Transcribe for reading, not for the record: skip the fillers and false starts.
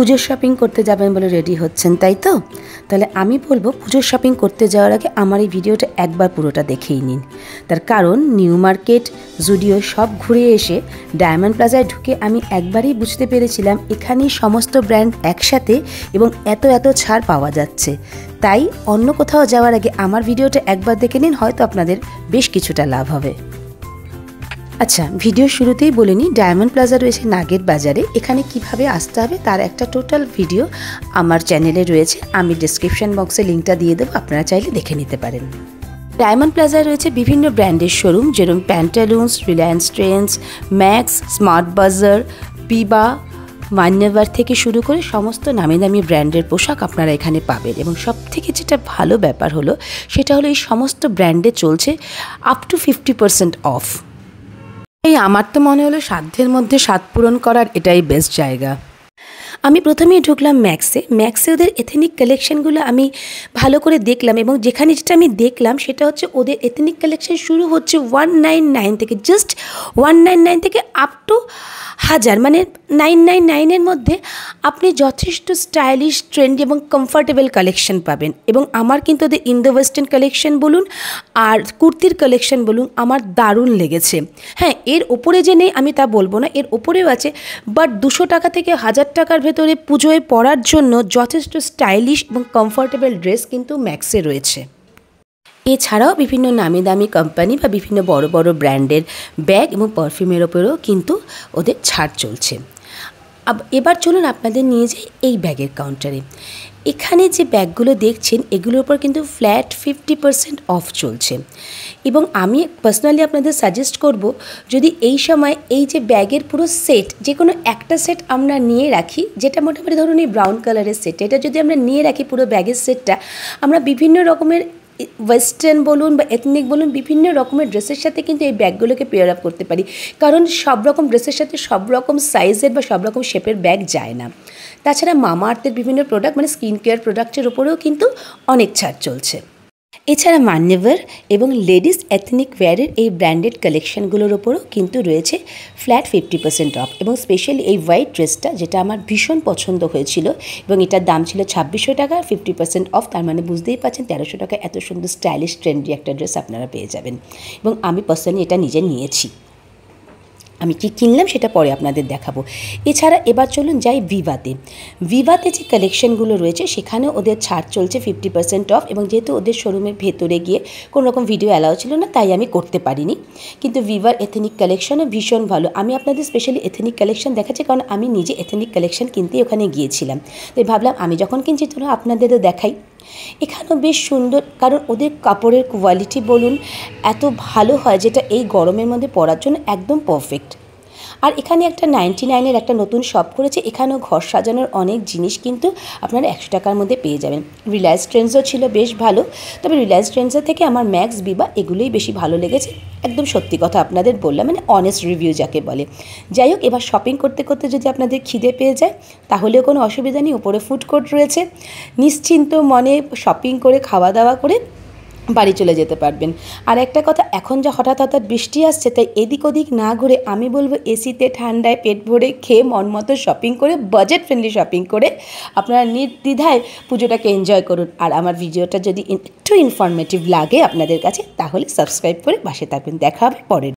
পুজোর শপিং করতে যাবেন বলে রেডি হচ্ছেন, তাই তো? তাহলে আমি বলবো পুজোর শপিং করতে যাওয়ার আগে আমার এই ভিডিওটা একবার পুরোটা দেখেই নিন। তার কারণ নিউ মার্কেট, জুডিও সব ঘুরে এসে ডায়মন্ড প্লাজায় ঢুকে আমি একবারই বুঝতে পেরেছিলাম এখানেই সমস্ত ব্র্যান্ড একসাথে এবং এত এত ছাড় পাওয়া যাচ্ছে। তাই অন্য কোথাও যাওয়ার আগে আমার ভিডিওটা একবার দেখে নিন, হয়তো আপনাদের বেশ কিছুটা লাভ হবে। আচ্ছা, ভিডিও শুরুতেই বলে নিই, ডায়মন্ড প্লাজা রয়েছে নাগের বাজারে। এখানে কিভাবে আসতে হবে তার একটা টোটাল ভিডিও আমার চ্যানেলে রয়েছে, আমি ডেসক্রিপশন বক্সে লিঙ্কটা দিয়ে দেবো, আপনারা চাইলে দেখে নিতে পারেন। ডায়মন্ড প্লাজায় রয়েছে বিভিন্ন ব্র্যান্ডের শোরুম, যেরকম Pantaloons, Reliance Trends, max, smart বাজার, বিবা, মান্যবর থেকে শুরু করে সমস্ত নামি দামি ব্র্যান্ডের পোশাক আপনারা এখানে পাবেন। এবং সবথেকে যেটা ভালো ব্যাপার হলো সেটা হলো এই সমস্ত ব্র্যান্ডে চলছে আপ টু 50% অফ। এই আমার তো মনে হলো সাধ্যের মধ্যে স্বাদ পূরণ করার এটাই বেস্ট জায়গা। আমি প্রথমেই ঢুকলাম ম্যাক্সে ওদের এথনিক কালেকশানগুলো আমি ভালো করে দেখলাম, এবং যেখানে যেটা আমি দেখলাম সেটা হচ্ছে ওদের এথনিক কালেকশান শুরু হচ্ছে 199 থেকে, জাস্ট 199 থেকে আপ টু 1000, মানে 999-এর মধ্যে আপনি যথেষ্ট স্টাইলিশ, ট্রেন্ডি এবং কমফর্টেবল কালেকশন পাবেন। এবং আমার কিন্তু ওদের ইন্দো ওয়েস্টার্ন কালেকশন বলুন আর কুর্তির কালেকশন বলুন, আমার দারুণ লেগেছে। হ্যাঁ, এর ওপরে যে নেই আমি তা বলবো না, এর ওপরেও আছে, বাট 200 টাকা থেকে 1000 টাকার ভেতরে পুজোয় পরার জন্য যথেষ্ট স্টাইলিশ এবং কমফর্টেবল ড্রেস কিন্তু ম্যাক্সে রয়েছে। এছাড়াও বিভিন্ন নামি দামি কোম্পানি বা বিভিন্ন বড় বড় ব্র্যান্ডের ব্যাগ এবং পারফিউমের ওপরেও কিন্তু ওদের ছাড় চলছে। এবার চলুন আপনাদের নিয়ে যাই এই ব্যাগের কাউন্টারে। এখানে যে ব্যাগগুলো দেখছেন এগুলোর উপর কিন্তু ফ্ল্যাট 50% অফ চলছে। এবং আমি পার্সোনালি আপনাদের সাজেস্ট করব, যদি এই সময় এই যে ব্যাগের পুরো সেট, যে কোনো একটা সেট আমরা নিয়ে রাখি, যেটা মোটামুটি ধরুন এই ব্রাউন কালারের সেট, এটা যদি আমরা নিয়ে রাখি পুরো ব্যাগের সেটটা, আমরা বিভিন্ন রকমের ওয়েস্টার্ন বলুন বা এথনিক বলুন বিভিন্ন রকমের ড্রেসের সাথে কিন্তু এই ব্যাগগুলোকে পেয়ার আপ করতে পারি। কারণ সব রকম ড্রেসের সাথে সব রকম সাইজের বা সব রকম শেপের ব্যাগ যায় না। তাছাড়া মামা আর্থের বিভিন্ন প্রোডাক্ট, মানে স্কিন কেয়ার প্রোডাক্টের উপরেও কিন্তু অনেক ছাড় চলছে। এছাড়া মান্যবর এবং লেডিস এথনিক ওয়্যারের এই ব্র্যান্ডেড কালেকশানগুলোর ওপরও কিন্তু রয়েছে ফ্ল্যাট 50% অফ। এবং স্পেশালি এই হোয়াইট ড্রেসটা, যেটা আমার ভীষণ পছন্দ হয়েছিল, এবং এটার দাম ছিল 2600 টাকা, 50% অফ, তার মানে বুঝতেই পারছেন 1300 টাকা এত সুন্দর স্টাইলিশ ট্রেন্ডি একটা ড্রেস আপনারা পেয়ে যাবেন। এবং আমি পার্সোনালি এটা নিজে নিয়েছি। আমি কি কিনলাম সেটা পরে আপনাদের দেখাবো। এছাড়া এবার চলুন যাই ভিভাতে যে কালেকশানগুলো রয়েছে সেখানে ওদের ছাড় চলছে 50% অফ। এবং যেহেতু ওদের শোরুমের ভেতরে গিয়ে কোনো রকম ভিডিও অ্যালাউ ছিল না, তাই আমি করতে পারিনি। কিন্তু ভিভার এথনিক কালেকশানও ভীষণ ভালো। আমি আপনাদের স্পেশালি এথনিক কালেকশান দেখাচ্ছি, কারণ আমি নিজে এথনিক কালেকশান কিনতে ওখানে গিয়েছিলাম। তাই ভাবলাম আমি যখন কিনছি তো আপনাদেরও দেখাই। এখানেও বেশ সুন্দর, কারণ ওদের কাপড়ের কোয়ালিটি বলুন এত ভালো হয়, যেটা এই গরমের মধ্যে পরার জন্য একদম পারফেক্ট। আর এখানে একটা 99-এর একটা নতুন শপ করেছে, এখানেও ঘর সাজানোর অনেক জিনিস কিন্তু আপনারা 100 টাকার মধ্যে পেয়ে যাবেন। রিলায়েন্স ট্রেন্ডসও ছিল বেশ ভালো, তবে রিলায়েন্স ট্রেন্ডসের থেকে আমার ম্যাক্স, বিবা এগুলোই বেশি ভালো লেগেছে। একদম সত্যি কথা আপনাদের বললাম, মানে অনেস্ট রিভিউ যাকে বলে। যাই হোক, এবার শপিং করতে করতে যদি আপনাদের খিদে পেয়ে যায় তাহলেও কোনো অসুবিধা নেই, উপরে ফুড কোর্ট রয়েছে, নিশ্চিন্ত মনে শপিং করে খাওয়া দাওয়া করে বাড়ি চলে যেতে পারবেন। আর একটা কথা, এখন যা হঠাৎ বৃষ্টি আসছে, তাই এদিক ওদিক না ঘুরে আমি বলবো এসিতে ঠান্ডায় পেট ভরে খেয়ে মন মতো শপিং করে, বাজেট ফ্রেন্ডলি শপিং করে আপনারা নির্দ্বিধায় পুজোটাকে এনজয় করুন। আর আমার ভিডিওটা যদি একটু ইনফরমেটিভ লাগে আপনাদের কাছে, তাহলে সাবস্ক্রাইব করে পাশে থাকবেন। দেখা হবে পরের